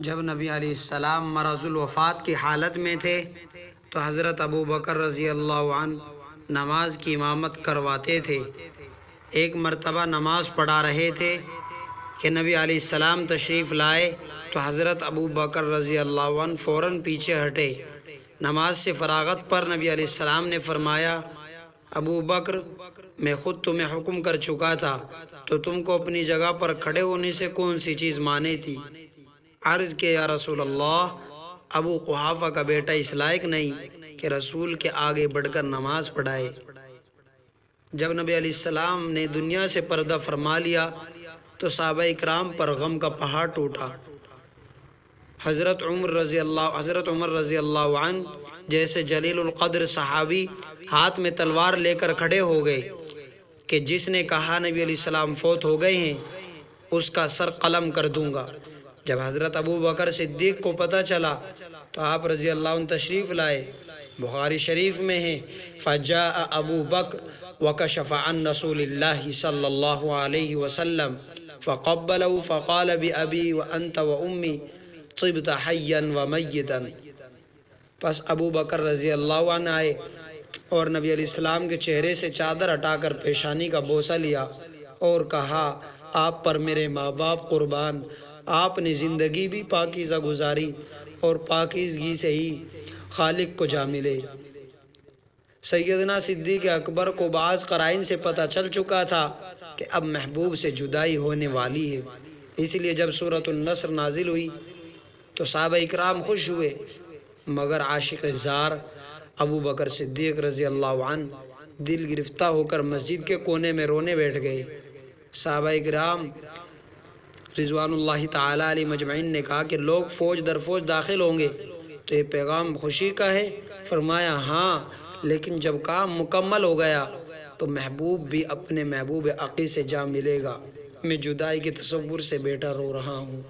جب نبی علیہ السلام مرض الوفات کی حالت میں تھے تو حضرت ابو بکر رضی اللہ عنہ نماز کی امامت کرواتے تھے۔ ایک مرتبہ نماز پڑھا رہے تھے کہ نبی علیہ السلام تشریف لائے تو حضرت ابو بکر رضی اللہ عنہ فوراً پیچھے ہٹے۔ نماز سے فراغت پر نبی علیہ السلام نے فرمایا، ابو بکر، میں خود تمہیں حکم کر چکا تھا تو تم کو اپنی جگہ پر کھڑے ہونے سے کون سی چیز مانے تھی؟ عرض کہ یا رسول اللہ، ابو قحافہ کا بیٹا اس لائق نہیں کہ رسول کے آگے بڑھ کر نماز پڑھائے۔ جب نبی علیہ السلام نے دنیا سے پردہ فرما لیا تو صحابہ اکرام پر غم کا پہاڑ ٹوٹا۔ حضرت عمر رضی اللہ عنہ جیسے جلیل القدر صحابی ہاتھ میں تلوار لے کر کھڑے ہو گئے کہ جس نے کہا نبی علیہ السلام فوت ہو گئے ہیں اس کا سر قلم کر دوں گا۔ جب حضرت ابو بکر صدیق کو پتہ چلا تو آپ رضی اللہ عنہ تشریف لائے۔ بخاری شریف میں ہے، فجاء ابو بکر وکشف عن رسول اللہ صلی اللہ علیہ وسلم فقبلہ فقال بأبی وانت وامی طبت حیا ومیتا۔ پس ابو بکر رضی اللہ عنہ آئے اور نبی علیہ السلام کے چہرے سے چادر ہٹا کر پیشانی کا بوسہ لیا اور کہا، آپ پر میرے ماں باپ قربان، آپ نے زندگی بھی پاکیزہ گزاری اور پاکیزگی سے ہی خالق کو جا ملے۔ سیدنا صدیق اکبر کو بعض قرائن سے پتہ چل چکا تھا کہ اب محبوب سے جدائی ہونے والی ہے، اس لیے جب سورۃ النصر نازل ہوئی تو صحابہ اکرام خوش ہوئے، مگر عاشق زار ابو بکر صدیق رضی اللہ عنہ دل گرفتہ ہو کر مسجد کے کونے میں رونے بیٹھ گئے۔ صحابہ اکرام رضوان اللہ تعالی علیہ مجمعین نے کہا کہ لوگ فوج در فوج داخل ہوں گے تو یہ پیغام خوشی کا ہے؟ فرمایا ہاں، لیکن جب کام مکمل ہو گیا تو محبوب بھی اپنے محبوب عقی سے جا ملے گا۔ میں جدائی کے تصور سے بیٹھا رو رہا ہوں۔